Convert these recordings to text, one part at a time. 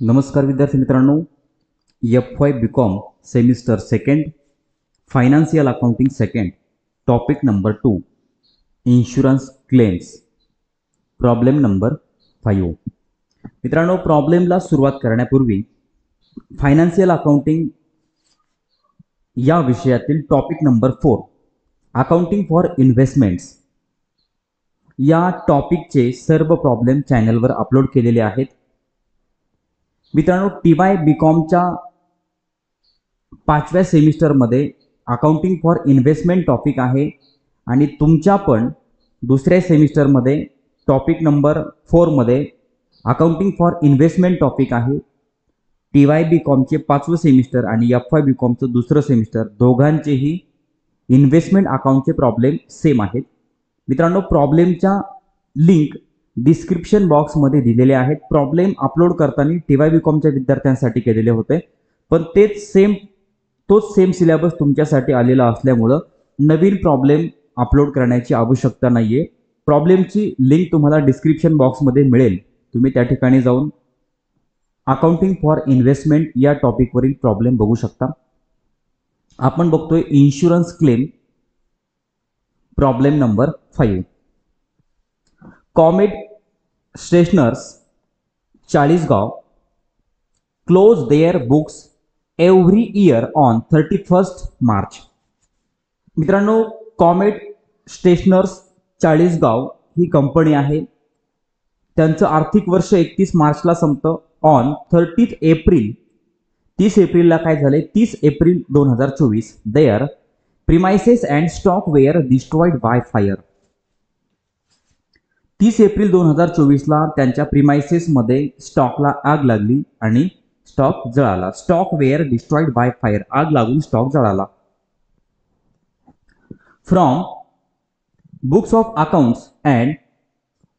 नमस्कार विद्यार्थी मित्रांनो, FY BCom semester second financial accounting second topic number 2 insurance claims problem number 5। मित्रांनो, प्रॉब्लेमला सुरुवात करण्यापूर्वी फायनान्शियल अकाउंटिंग या विषयातील topic number 4 accounting for investments या टॉपिकचे सर्व प्रॉब्लेम चॅनलवर अपलोड केलेले आहेत। मित्रांनो, TY BComच्या 5व्या सेमिस्टरमध्ये अकाउंटिंग फॉर इन्व्हेस्टमेंट टॉपिक आहे आणि तुमच्या पण दुसऱ्या सेमिस्टरमध्ये टॉपिक नंबर 4 मध्ये अकाउंटिंग फॉर इन्व्हेस्टमेंट टॉपिक आहे। TY BComचे 5वं सेमिस्टर आणि FY BComचं दुसरं सेमिस्टर दोघांचेही इन्व्हेस्टमेंट अकाउंटचे प्रॉब्लेम सेम आहेत। मित्रांनो, प्रॉब्लेमच्या लिंक डिस्क्रिप्शन बॉक्समध्ये दिलेले आहेत। प्रॉब्लेम अपलोड करताना TY BComच्या विद्यार्थ्यांसाठी केलेले होते, पण तोच सेम सिलेबस तुमच्यासाठी आलेला असल्यामुळे नवीन प्रॉब्लेम अपलोड करण्याची आवश्यकता नाहीये। प्रॉब्लेमची लिंक तुम्हाला डिस्क्रिप्शन बॉक्समध्ये मिळेल, तुम्ही त्या ठिकाणी जाऊन अकाउंटिंग फॉर इन्व्हेस्टमेंट या टॉपिकवरील प्रॉब्लेम बघू शकता। आपण बघतोय insurance claim problem number 5। Comet stationers Chalisgaon close their books every year on 31 March. मित्रांनो, कॉमेट स्टेशनर्स चाळीसगाव ही कंपनी आहे, त्यांचं आर्थिक वर्ष 31 मार्चला संपतं। ऑन 30 एप्रिल 30 एप्रिलला काय झाले, 30 April 2024 their premises and stock were destroyed by fire. 30 एप्रिल 2024ला त्यांच्या प्रिमाइसेस मध्ये स्टॉकला आग लागली आणि स्टॉक जळाला। Stock were destroyed by fire, आग लागून स्टॉक जळाला। From books of accounts and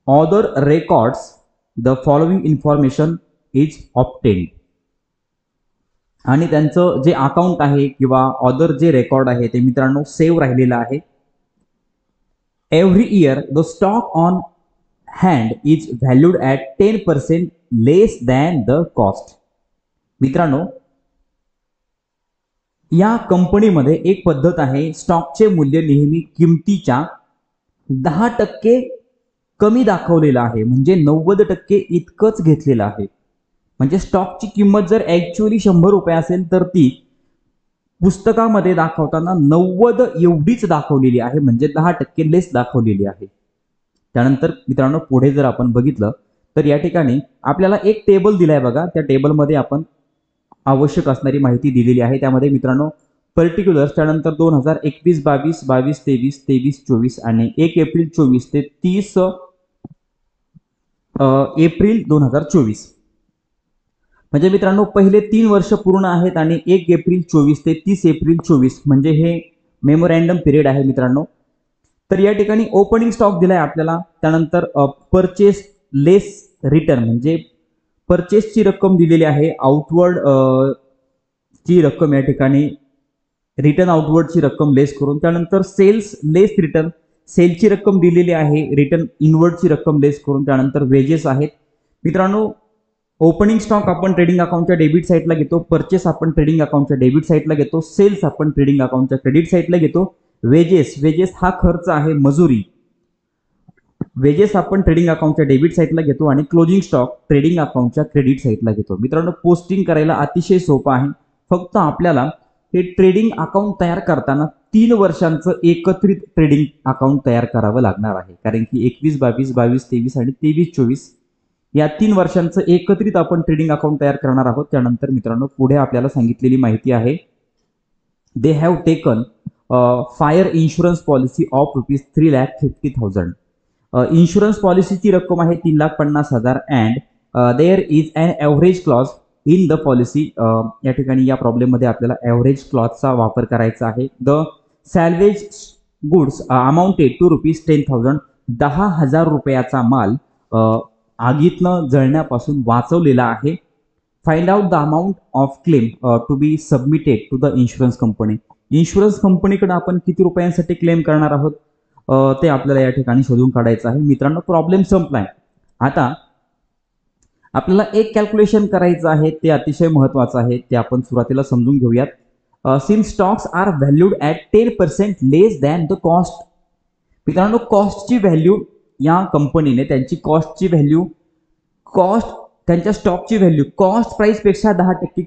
other records the following information is obtained. आणि त्यांचं जे अकाउंट आहे किंवा अदर जे रेकॉर्ड आहे ते मित्रांनो सेव्ह राहिलेलं आहे। Every year the stock on hand is valued at 10% less than the cost. मित्रांनो, या कंपनीमध्ये एक पद्धत आहे, स्टॉकचे मूल्य नेहमी किमतीच्या 10% कमी दाखवलेलं आहे, म्हणजे 90% इतकंच घेतलेलं आहे। म्हणजे स्टॉकची किंमत जर ॲक्च्युअली 100 रुपये असेल तर ती पुस्तकामध्ये दाखवताना 90 एवढीच दाखवलेली आहे, म्हणजे 10% लेस दाखवलेली आहे। त्यानंतर मित्रांनो, पुढे जर आपण बघितलं तर या ठिकाणी आपल्याला एक टेबल दिलाय बघा, त्या टेबलमध्ये आपण आवश्यक असणारी माहिती दिलेली आहे। त्यामध्ये मित्रांनो पर्टिक्युलर्स, त्यानंतर 2021, 22, 23, 23, 24 आणि 1 एप्रिल 24 ते 30 एप्रिल 2024 म्हणजे मित्रांनो पहिले 3 वर्ष पूर्ण आहेत आणि 1 एप्रिल 24 ते 30 एप्रिल 24 म्हणजे हे मेमोरँडम पिरियड आहे मित्रांनो। तर या ठिकाणी ओपनिंग स्टॉक दिलाय आपल्याला, त्यानंतर परचेस लेस रिटर्न म्हणजे परचेसची रक्कम दिलेली आहे, आउटवर्ड ची रक्कम या ठिकाणी रिटर्न आउटवर्डची रक्कम लेस करून, त्यानंतर सेल्स लेस रिटर्न सेलची रक्कम दिलेली आहे, रिटर्न इनवर्डची रक्कम लेस करून, त्यानंतर वेजेस आहेत। मित्रांनो, ओपनिंग स्टॉक आपण ट्रेडिंग अकाउंटच्या डेबिट साईडला घेतो, परचेस आपण ट्रेडिंग अकाउंटच्या डेबिट साईडला घेतो, सेल्स आपण ट्रेडिंग अकाउंटच्या क्रेडिट साईडला घेतो, वेजेस हा खर्च आहे, मजुरी, वेजेस आपण ट्रेडिंग अकाउंटच्या डेबिट साईडला घेतो आणि क्लोजिंग स्टॉक ट्रेडिंग अकाउंटच्या क्रेडिट साईडला घेतो। मित्रांनो, पोस्टिंग करायला अतिशय सोपं आहे, फक्त आपल्याला हे ट्रेडिंग अकाउंट तयार करताना 3 वर्षांचं एकत्रित ट्रेडिंग अकाउंट तयार करावं लागणार आहे, कारण की 21, 22, 22, 23 आणि 23, 24 या 3 वर्षांचं एकत्रित आपण ट्रेडिंग अकाउंट तयार करणार आहोत। त्यानंतर मित्रांनो पुढे आपल्याला सांगितलेली माहिती आहे, they have taken fire insurance policy of ₹3,50,000। Insurance पॉलिसीची रक्कम आहे 3,50,000 and there is an average clause in the policy. या ठिकाणी या प्रॉब्लेम मध्ये आपल्याला ॲव्हरेज क्लॉजचा वापर करायचा आहे। The salvage goods amounted to ₹10,000 10,000 रुपयाचा माल आगीतनं जळण्यापासून वाचवलेला आहे। Find out the amount of claim to be submitted to the insurance company. Insurance कंपनीकडे आपण किती रुपयांसाठी क्लेम करणार आहोत ते आपल्याला या ठिकाणी शोधून काढायचं आहे। मित्रांनो, प्रॉब्लेम संपलाय। आता आपल्याला एक कॅल्क्युलेशन करायचं आहे, ते अतिशय महत्त्वाचं आहे, ते आपण सुरुवातीला समजून घेऊयात. Since stocks are valued at 10% less than the cost. मित्रांनो, कॉस्टची व्हॅल्यू या कंपनीने त्यांची कॉस्टची व्हॅल्यू त्यांच्या स्टॉकची व्हॅल्यू कॉस्ट प्राइसपेक्षा 10%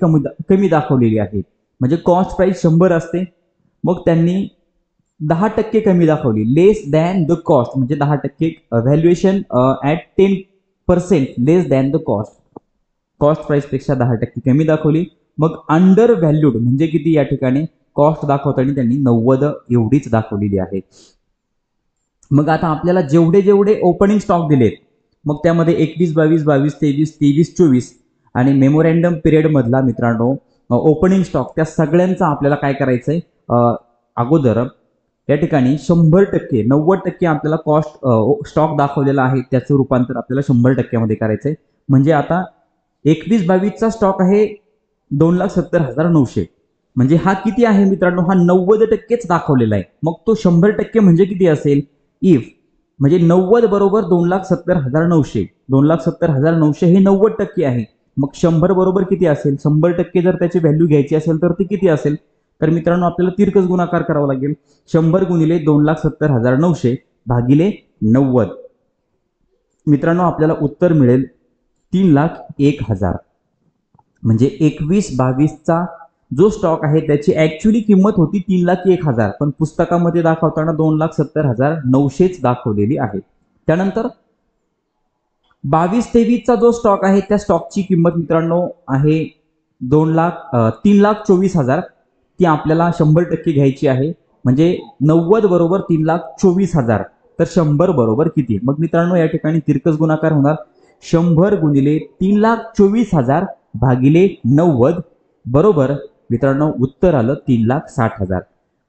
कमी दाखवलेली आहे. म्हणजे कॉस्ट प्राइस 100 असते, मग त्यांनी 10% कमी दाखवली. लेस दॅन द कॉस्ट म्हणजे 10% valuation at 10% less than the cost. Cost प्राइसपेक्षा 10% कमी दाखवली. मग अंडर व्हॅल्यूड म्हणजे किती या ठिकाणी कॉस्ट दाखवताना त्यांनी 90 एवढीच दाखवलेली आहे. मग आता आपल्याला जेवढे जेवढे ओपनिंग स्टॉक दिलेत, मग त्यामध्ये 21, 22, 22, 23, 23, 24 आणि मेमोरँडम पिरियड मधला मित्रांनो ओपनिंग स्टॉक त्या सगळ्यांचा आपल्याला काय करायचंय, अगोदर या ठिकाणी 100% 90% आपल्याला कॉस्ट स्टॉक दाखवलेला आहे त्याचं रूपांतर आपल्याला 100% मध्ये करायचंय. म्हणजे आता 21, 22 चा स्टॉक आहे 2,70,900. म्हणजे हा किती आहे मित्रांनो, हा 90%च दाखवलेला आहे. मग तो 100% म्हणजे किती असेल, इफ म्हणजे 90 बरोबर 2,70,900. 2,70,900 हे 90% आहे. मग 100 बरोबर किती असेल, 100% जर त्याची व्हॅल्यू घ्यायची असेल तर ती किती असेल, तर मित्रांनो आपल्याला तिरकस गुणाकार करावा लागेल. 100 गुणिले 2,70,900 भागिले 90. मित्रांनो आपल्याला उत्तर मिळेल 3,01,000. म्हणजे 21, 22चा जो स्टॉक आहे त्याची ऍक्च्युअली किंमत होती 3,01,000, पण पुस्तकामध्ये दाखवताना 2,70,900च दाखवलेली आहे. त्यानंतर 22-23चा जो स्टॉक आहे त्या स्टॉकची किंमत मित्रांनो आहे 3,24,000. ती आपल्याला 100% घ्यायची आहे. म्हणजे 90 बरोबर 3,24,000. तर 100 बरोबर किती, मग मित्रांनो या ठिकाणी तिरकस गुणाकार होणार. 100 गुणिले 3,24,000 भागिले 90 बरोबर मित्रांनो उत्तर आलं 3,60,000.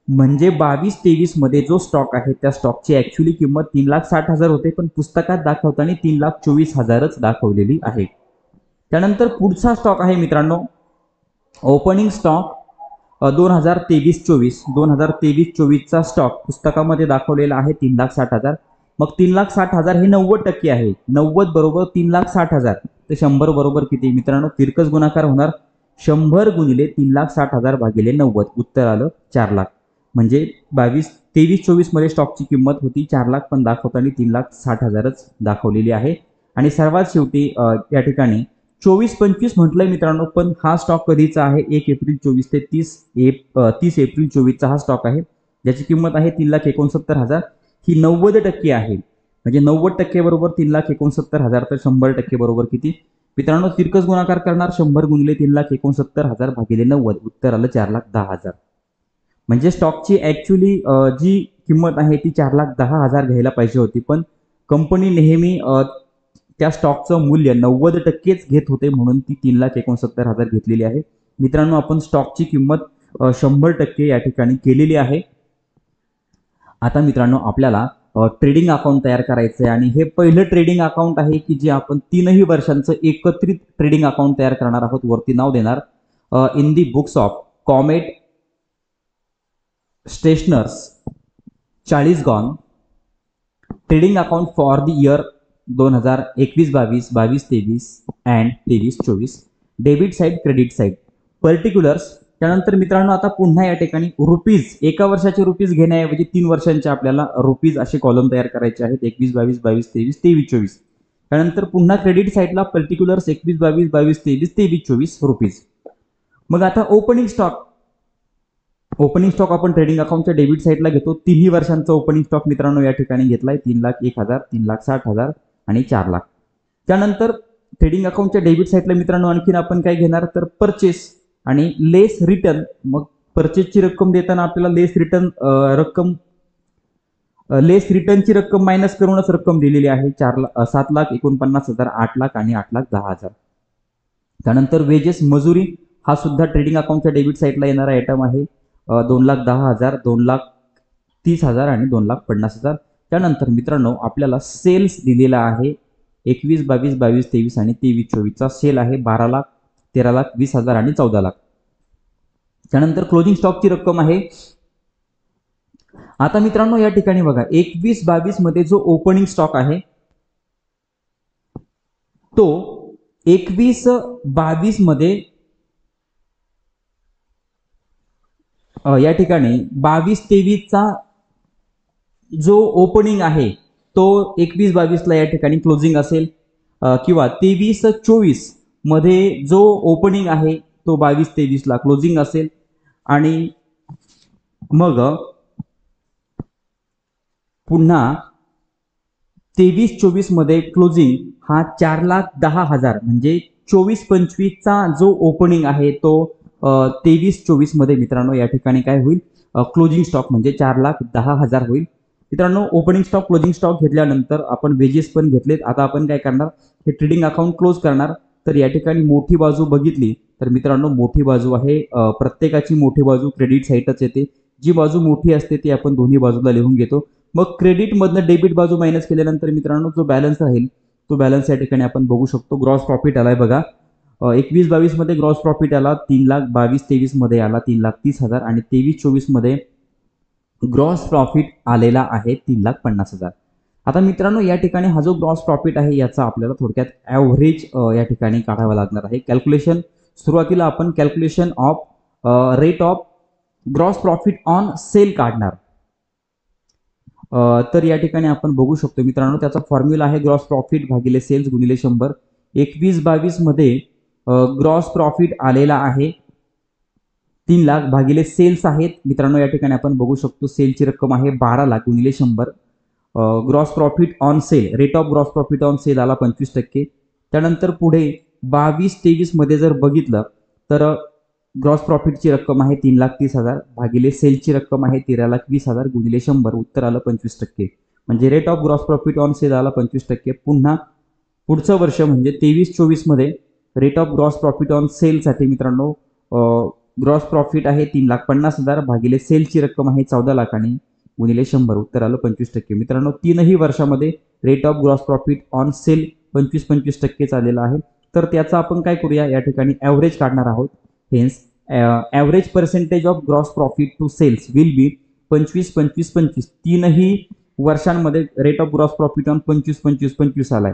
म्हणजे 22-23 मध्ये जो स्टॉक आहे त्या स्टॉकची ऍक्च्युअली किंमत 3,60,000 होते, पण पुस्तकात दाखवताना 3,24,000च दाखवलेली आहे. त्यानंतर पुढचा स्टॉक आहे मित्रांनो ओपनिंग स्टॉक 2023-24. 2023-24चा स्टॉक पुस्तकामध्ये दाखवलेला आहे 3,60,000. मग 3,60,000 हे 90% आहे. 90 बरोबर 3,60,000. तर 100 बरोबर किती मित्रांनो, तिरकस गुणाकार होणार. 100 गुणिले 3,60,000 भागिले 90 उत्तर आलं 4 लाख. म्हणजे 23-24 मध्ये स्टॉकची किंमत होती 4 लाख, पण दाखवताना 3,60,000च दाखवलेली आहे. आणि सर्वात शेवटी या ठिकाणी 24-25 म्हटलंय मित्रांनो, पण हा स्टॉक कधीचा आहे, 1 एप्रिल 24 ते 30 एप्रिल 24चा हा स्टॉक आहे, ज्याची किंमत आहे 3,69,000. ही 90% आहे. म्हणजे 90% बरोबर 3,69,000. तर 100% बरोबर किती मित्रांनो, तिरकस गुणाकार करणार. 100 गुणिले 3,69,000 भागिले 90 उत्तर आलं 4,10,000. म्हणजे स्टॉकची ऍक्च्युअली जी किंमत आहे ती 4,10,000 घ्यायला पाहिजे होती, पण कंपनी नेहमी त्या स्टॉकचं मूल्य 90%च घेत होते, म्हणून ती 3,69,000 घेतलेली आहे. मित्रांनो आपण स्टॉकची किंमत 100% या ठिकाणी केलेली आहे. आता मित्रांनो आपल्याला ट्रेडिंग अकाउंट तयार करायचं आहे, आणि हे पहिलं ट्रेडिंग अकाउंट आहे की जे आपण 3ही वर्षांचं एकत्रित ट्रेडिंग अकाउंट तयार करणार आहोत. वरती नाव देणार in the books of comet stationers Chalisgaon trading account for the year 2021-22, 22-23 and 23-24. Debit side, credit side, particulars. त्यानंतर मित्रांनो आता पुन्हा या ठिकाणी रुपीज, एका वर्षाचे रुपीज घेण्याऐवजी 3 वर्षांचे आपल्याला रुपीज असे कॉलम तयार करायचे आहेत. 21-22, 22-23, 23-24. त्यानंतर पुन्हा क्रेडिट साईडला पर्टिक्युलर्स 21-22, 22-23, 23-24 रुपीज. मग आता ओपनिंग स्टॉक आपण ट्रेडिंग अकाउंटच्या डेबिट साईडला घेतो. 3ही वर्षांचा ओपनिंग स्टॉक मित्रांनो या ठिकाणी घेतलाय 3,01,000, 3,60,000 आणि 4 लाख. त्यानंतर ट्रेडिंग अकाउंटच्या डेबिट साईडला मित्रांनो आणखीन आपण काय घेणार, तर परचेस आणि लेस रिटर्न. मग परचेसची रक्कम देताना आपल्याला लेस रिटर्नची रक्कम मायनस करूनच रक्कम दिलेली आहे. 7,49,000, 8 लाख आणि 8,10,000. त्यानंतर वेजेस, मजुरी, हा सुद्धा ट्रेडिंग अकाउंटच्या डेबिट साईडला येणारा आयटम आहे. 2,10,000, 2,30,000 आणि 2,50,000. त्यानंतर मित्रांनो आपल्याला सेल्स दिलेला आहे 21-22, 22-23 आणि 23-24चा सेल आहे 12 लाख, 13 लाख, 20,000 आणि 14 लाख. त्यानंतर क्लोजिंग स्टॉकची रक्कम आहे. आता मित्रांनो या ठिकाणी बघा 21-22 मध्ये जो ओपनिंग स्टॉक आहे तो 21-22 मध्ये या ठिकाणी 22-23चा जो ओपनिंग आहे तो 21-22ला या ठिकाणी क्लोजिंग असेल, किंवा 23-24 मध्ये जो ओपनिंग आहे तो 22-23ला क्लोजिंग असेल, आणि मग पुन्हा 23-24 मध्ये क्लोजिंग हा 4,10,000 म्हणजे 24-25चा जो ओपनिंग आहे तो 23-24 मध्ये मित्रांनो या ठिकाणी काय होईल, क्लोजिंग स्टॉक म्हणजे 4,10,000 होईल. मित्रांनो ओपनिंग स्टॉक क्लोजिंग स्टॉक घेतल्यानंतर आपण वेजेस पण घेतलेत. आता आपण काय करणार, हे ट्रेडिंग अकाउंट क्लोज करणार. तर या ठिकाणी मोठी बाजू बघितली तर मित्रांनो मोठी बाजू आहे, प्रत्येकाची मोठी बाजू क्रेडिट साईडच येते. जी बाजू मोठी असते ती आपण दोन्ही बाजूला लिहून घेतो. मग क्रेडिट मधनं डेबिट बाजू मायनस केल्यानंतर मित्रांनो जो बॅलन्स राहील तो बॅलन्स या ठिकाणी आपण बघू शकतो. ग्रॉस प्रॉफिट आलाय बघा, 21-22 मध्ये ग्रॉस प्रॉफिट आला 3,00,000, 22-23 मध्ये आला 3,30,000 आणि 23-24 मध्ये ग्रॉस प्रॉफिट आलेला आहे 3,50,000. आता मित्रांनो या ठिकाणी हा जो ग्रॉस प्रॉफिट आहे याचा आपल्याला थोडक्यात ॲव्हरेज या ठिकाणी काढावा लागणार आहे. कॅल्क्युलेशन सुरुवातीला आपण calculation of rate of gross profit on sale काढणार. तर या ठिकाणी आपण बघू शकतो मित्रांनो त्याचा फॉर्म्युला आहे ग्रॉस प्रॉफिट भागिले सेल्स गुणिले 100. 21-22 मध्ये ग्रॉस प्रॉफिट आलेला आहे 3,00,000 भागिले सेल्स आहेत मित्रांनो या ठिकाणी आपण बघू शकतो सेलची रक्कम आहे 12,00,000 गुणिले 100. Gross profit on sale, rate of gross profit on sale आला 25%. त्यानंतर पुढे 22-23 मध्ये जर बघितलं तर ग्रॉस प्रॉफिटची रक्कम आहे 3,30,000 भागिले सेलची रक्कम आहे 13,20,000 गुणिले 100, उत्तर आलं 25%. म्हणजे rate of gross profit on sale आला 25%. पुन्हा पुढचं वर्ष म्हणजे 23-24 मध्ये rate of gross profit on सेलसाठी मित्रांनो ग्रॉस प्रॉफिट आहे 3,50,000 भागिले सेलची रक्कम आहे 14,00,000 आणि गुणिले 100, उत्तर आलं 25%. मित्रांनो तीनही वर्षामध्ये rate of gross profit on sale 25% आलेला आहे. तर त्याचा आपण काय करूया या ठिकाणी ॲव्हरेज काढणार आहोत. Hence average percentage of gross profit to sales will be 25-25-25. तीनही वर्षांमध्ये rate of gross profit on 25-25-25 आलाय.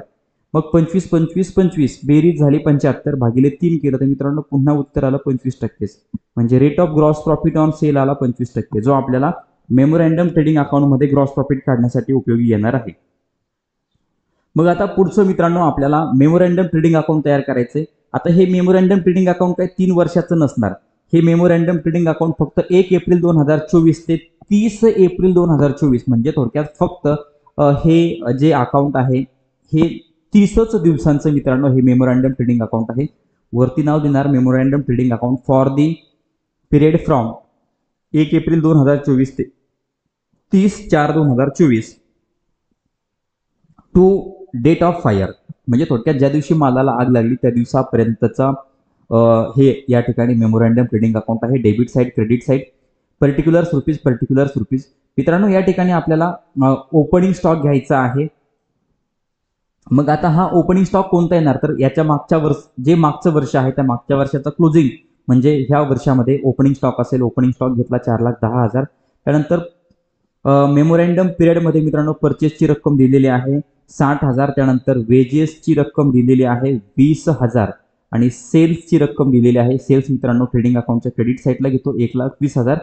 मग 25-25-25 बेरीज झाली 75 भागिले 3 केलं तर मित्रांनो पुन्हा उत्तर आलं 25%. म्हणजे rate of gross profit on sale आला 25%, जो आपल्याला मेमोरँडम ट्रेडिंग अकाउंटमध्ये ग्रॉस प्रॉफिट काढण्यासाठी उपयोगी येणार आहे. मग आता पुढचं मित्रांनो आपल्याला मेमोरँडम ट्रेडिंग अकाउंट तयार करायचंय. आता हे मेमोरँडम ट्रेडिंग अकाउंट काही 3 वर्षाचं नसणार. हे मेमोरँडम ट्रेडिंग अकाउंट फक्त 1 एप्रिल 2024 ते 30 एप्रिल 2024 म्हणजे थोडक्यात फक्त हे जे अकाउंट आहे हे 30च दिवसांचं मित्रांनो हे मेमोरँडम ट्रेडिंग अकाउंट आहे. वरती नाव देणार memorandum trading account for the period from 1 April 2024 ते 30/4/2024 टू डेट ऑफ फायर, म्हणजे थोडक्यात ज्या दिवशी मालाला आग लागली त्या दिवसापर्यंतचा हे या ठिकाणी मेमोरँडम ट्रेडिंग अकाउंट आहे. Debit side, credit side, particulars rupees. मित्रांनो या ठिकाणी आपल्याला ओपनिंग स्टॉक घ्यायचा आहे. मग आता हा ओपनिंग स्टॉक कोणता येणार, तर याच्या मागच्या जे मागचं वर्ष आहे त्या मागच्या वर्षाचा क्लोजिंग म्हणजे ह्या वर्षामध्ये ओपनिंग स्टॉक असेल. ओपनिंग स्टॉक घेतला 4,10,000. त्यानंतर मेमोरँडम पिरियडमध्ये मित्रांनो परचेसची रक्कम दिलेली आहे 60,000. त्यानंतर वेजेसची रक्कम दिलेली आहे 20,000 आणि सेल्सची रक्कम दिलेली आहे. सेल्स मित्रांनो ट्रेडिंग अकाउंटच्या क्रेडिट साईडला घेतो 1,20,000.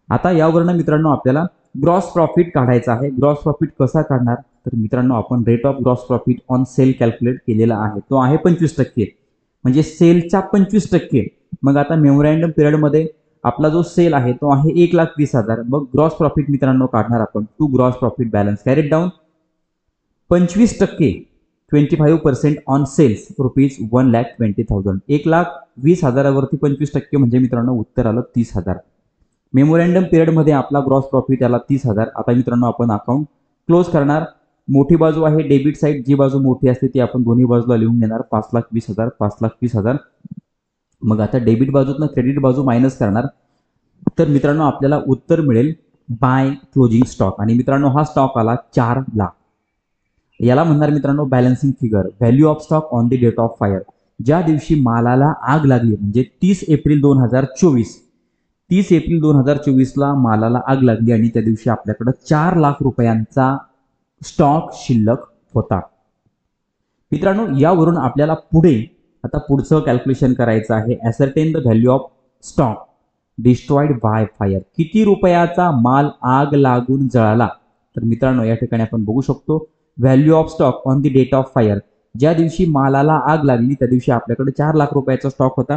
आता यावरनं मित्रांनो आपल्याला ग्रॉस प्रॉफिट काढायचा आहे. ग्रॉस प्रॉफिट कसा काढणार, तर मित्रांनो आपण rate of gross profit on sale calculate केलेला आहे. तो आहे 25%, म्हणजे सेलच्या 25%. मग आता मेमोरँडम पिरियडमध्ये आपला जो सेल आहे तो आहे 1,20,000. मग ग्रॉस प्रॉफिट मित्रांनो काढणार आपण to gross profit balance carried down 25%, 25% on sales ₹1,20,000. 1,20,000 वरती 25% म्हणजे मित्रांनो उत्तर आलं 30,000. मेमोरँडम पिरियडमध्ये आपला ग्रॉस प्रॉफिट आला 30,000. आता मित्रांनो आपण अकाउंट क्लोज करणार. मोठी बाजू आहे डेबिट साईड, जी बाजू मोठी असते ती आपण दोन्ही बाजूला लिहून घेणार 5,20,000, 5,20,000. मग आता डेबिट बाजूतनं क्रेडिट बाजू मायनस करणार. तर मित्रांनो आपल्याला उत्तर मिळेल बाय क्लोजिंग स्टॉक. आणि मित्रांनो हा स्टॉक आला 4,00,000. याला म्हणणार मित्रांनो balancing figure, value of stock on the date of fire. ज्या दिवशी मालाला आग लागली म्हणजे 30 एप्रिल 2024ला मालाला आग लागली आणि त्या दिवशी आपल्याकडे 4,00,000 रुपयांचा स्टॉक शिल्लक होता. मित्रांनो यावरून आपल्याला पुढे आता पुढचं कॅल्क्युलेशन करायचं आहे. Ascertain the value of stock destroyed by fire. किती रुपयाचा माल आग लागून जळाला? तर मित्रांनो या ठिकाणी आपण बघू शकतो value of stock on the date of fire. ज्या दिवशी मालाला आग लागली त्या दिवशी आपल्याकडे 4 लाख रुपयाचा स्टॉक होता.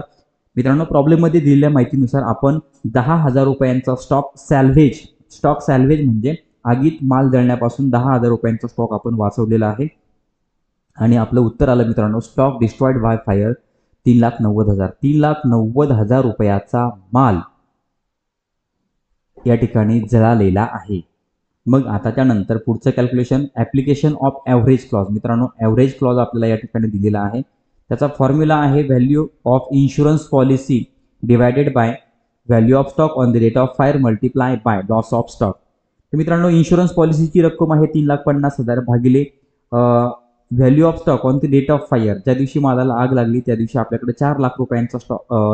मित्रांनो प्रॉब्लेममध्ये दिलेल्या माहितीनुसार आपण 10,000 रुपयांचा स्टॉक सॅल्व्हेज म्हणजे आगीत माल जळण्यापासून 10,000 रुपयांचा स्टॉक आपण वाचवलेला आहे. आणि आपलं उत्तर आलं मित्रांनो स्टॉक डिस्ट्रॉइड बाय फायर 3,90,000. 3,90,000 रुपयाचा माल या ठिकाणी जळालेला आहे. मग आता त्यानंतर पुढचं calculation application of average clause. मित्रांनो ॲव्हरेज क्लॉज आपल्याला या ठिकाणी दिलेला आहे. त्याचा फॉर्म्युला आहे value of insurance policy divided by value of stock on the rate of fire multiply by loss of stock. तर मित्रांनो इन्शुरन्स पॉलिसीची रक्कम आहे 3,50,000 भागिले value of stock on the date of fire. ज्या दिवशी मालाला आग लागली त्या दिवशी आपल्याकडे 4 लाख रुपयांचा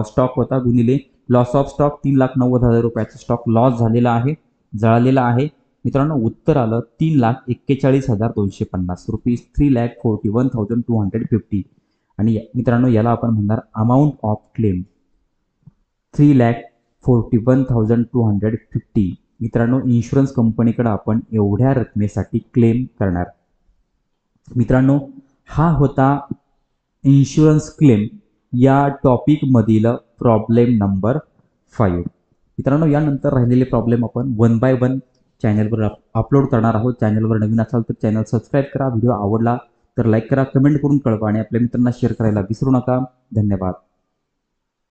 स्टॉक होता गुणिले लॉस ऑफ स्टॉक 3,90,000 रुपयाचा स्टॉक लॉस झालेला आहे, जळालेला आहे. मित्रांनो उत्तर आलं 3,41,250 रुपीज, 3,41,250. आणि मित्रांनो याला आपण म्हणणार अमाऊंट ऑफ क्लेम 3,41,250. मित्रांनो इन्शुरन्स कंपनीकडे आपण एवढ्या रकमेसाठी क्लेम करणार. मित्रांनो हा होता इन्शुरन्स क्लेम या टॉपिकमधील प्रॉब्लेम नंबर 5. मित्रांनो यानंतर राहिलेले प्रॉब्लेम आपण 1 बाय 1 चॅनलवर अपलोड करणार आहोत. चॅनलवर नवीन असाल तर चॅनल सबस्क्राईब करा. व्हिडिओ आवडला तर लाईक करा, कमेंट करून कळवा आणि आपल्या मित्रांना शेअर करायला विसरू नका. धन्यवाद.